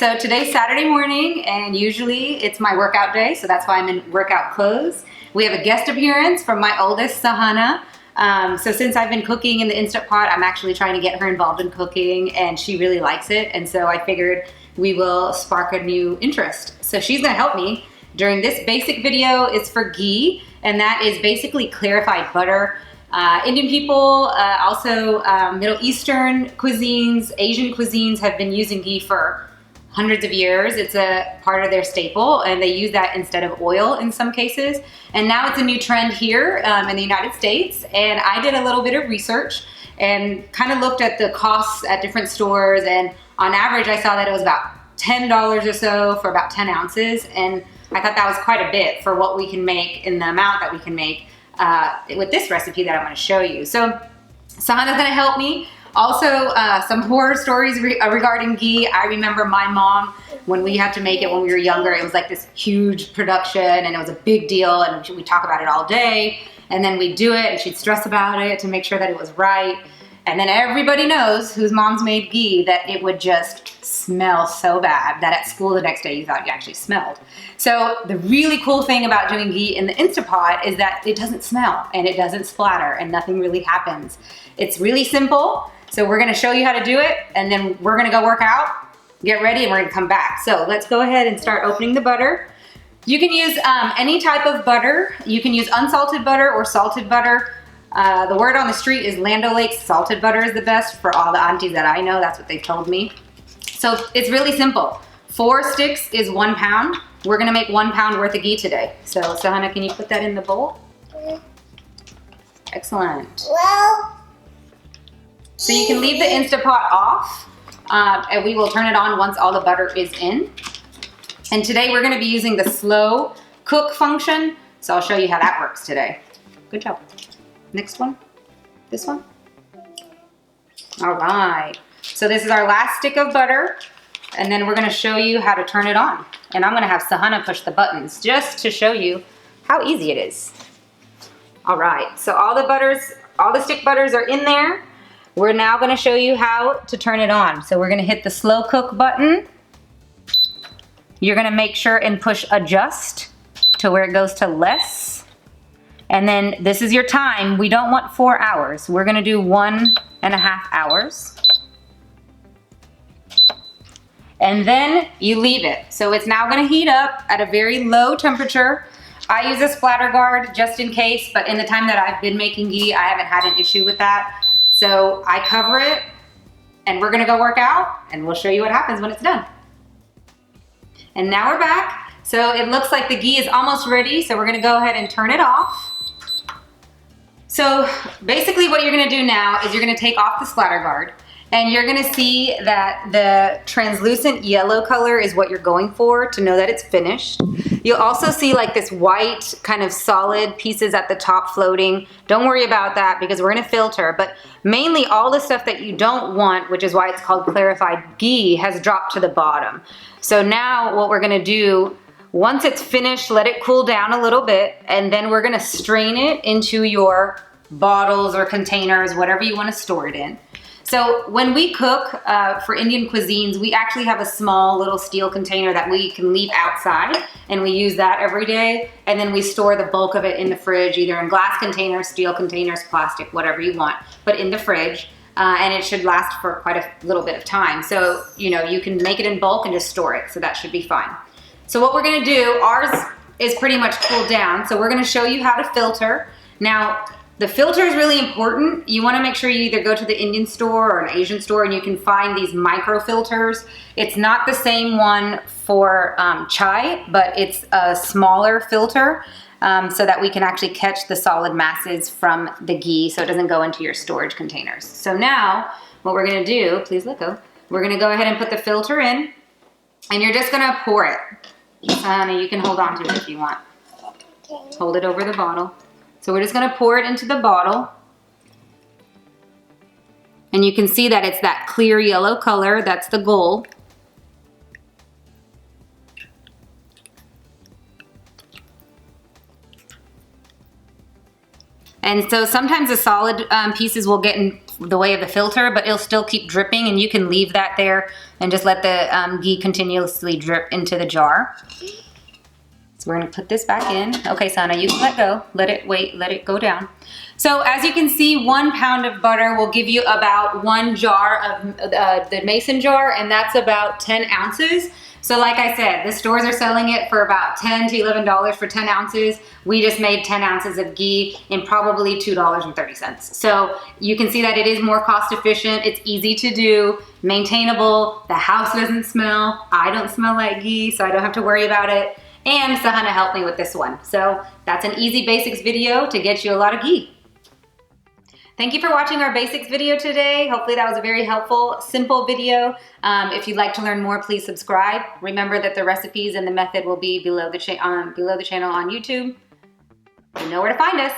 so today's Saturday morning, and usually it's my workout day, so that's why I'm in workout clothes. We have a guest appearance from my oldest, Sahana. So since I've been cooking in the Instant Pot, I'm actually trying to get her involved in cooking, and she really likes it, and so I figured we will spark a new interest. So she's gonna help me. During this basic video, it's for ghee, and that is basically clarified butter. Indian people, also Middle Eastern cuisines, Asian cuisines have been using ghee for hundreds of years. It's a part of their staple, and they use that instead of oil in some cases. And now it's a new trend here in the United States. And I did a little bit of research and kind of looked at the costs at different stores. And on average, I saw that it was about $10 or so for about 10 ounces. And I thought that was quite a bit for what we can make in the amount that we can make with this recipe that I'm going to show you. So Sahana's going to help me. Also, some horror stories regarding ghee. I remember my mom, when we had to make it when we were younger, it was like this huge production and it was a big deal, and we talk about it all day, and then we'd do it and she'd stress about it to make sure that it was right. And then everybody knows whose mom's made ghee that it would just smell so bad that at school the next day you thought you actually smelled. So the really cool thing about doing ghee in the Instant Pot is that it doesn't smell and it doesn't splatter and nothing really happens. It's really simple. So we're gonna show you how to do it, and then we're gonna go work out, get ready, and we're gonna come back. So let's go ahead and start opening the butter. You can use any type of butter. You can use unsalted butter or salted butter. The word on the street is Land O'Lakes salted butter is the best for all the aunties that I know. That's what they've told me. So it's really simple. 4 sticks is 1 pound. We're gonna make 1 pound worth of ghee today. So Sahana, can you put that in the bowl? Excellent. Well, so you can leave the Instant Pot off, and we will turn it on once all the butter is in. And today we're gonna be using the slow cook function. So I'll show you how that works today. Good job. Next one, this one. All right, so this is our last stick of butter, and then we're gonna show you how to turn it on. And I'm gonna have Sahana push the buttons just to show you how easy it is. All right, so all the stick butters are in there. We're now gonna show you how to turn it on. So we're gonna hit the slow cook button. You're gonna make sure and push adjust to where it goes to less. And then this is your time. We don't want 4 hours. We're gonna do 1.5 hours. And then you leave it. So it's now gonna heat up at a very low temperature. I use a splatter guard just in case, but in the time that I've been making ghee, I haven't had an issue with that. So I cover it, and we're gonna go work out, and we'll show you what happens when it's done. And now we're back. So it looks like the ghee is almost ready, so we're gonna go ahead and turn it off. So basically what you're gonna do now is you're gonna take off the splatter guard, and you're gonna see that the translucent yellow color is what you're going for to know that it's finished. You'll also see like this white kind of solid pieces at the top floating. Don't worry about that because we're gonna filter, but mainly all the stuff that you don't want, which is why it's called clarified ghee, has dropped to the bottom. So now what we're gonna do, once it's finished, let it cool down a little bit, and then we're gonna strain it into your bottles or containers, whatever you wanna store it in. So when we cook for Indian cuisines, we actually have a small little steel container that we can leave outside, and we use that every day. And then we store the bulk of it in the fridge, either in glass containers, steel containers, plastic, whatever you want, but in the fridge. And it should last for quite a little bit of time. So, you know, you can make it in bulk and just store it. So that should be fine. So what we're gonna do, ours is pretty much cooled down. So we're gonna show you how to filter. Now, the filter is really important. You wanna make sure you either go to the Indian store or an Asian store and you can find these micro filters. It's not the same one for chai, but it's a smaller filter so that we can actually catch the solid masses from the ghee so it doesn't go into your storage containers. So now, what we're gonna do, please let go. We're gonna go ahead and put the filter in, and you're just gonna pour it. Honey, you can hold on to it if you want. Hold it over the bottle. So we're just gonna pour it into the bottle. And you can see that it's that clear yellow color, that's the goal. And so sometimes the solid pieces will get the way of the filter, but it'll still keep dripping, and you can leave that there and just let the ghee continuously drip into the jar. So we're gonna put this back in. Okay, Sana, you can let go. Let it go down. So as you can see, 1 pound of butter will give you about 1 jar of the mason jar, and that's about 10 ounces. So like I said, the stores are selling it for about $10 to $11 for 10 ounces. We just made 10 ounces of ghee in probably $2.30. So you can see that it is more cost efficient. It's easy to do, maintainable. The house doesn't smell. I don't smell like ghee, so I don't have to worry about it. And Sahana helped me with this one. So that's an easy basics video to get you a lot of ghee. Thank you for watching our basics video today. Hopefully that was a very helpful, simple video. If you'd like to learn more, please subscribe. Remember that the recipes and the method will be below the channel on YouTube. You know where to find us.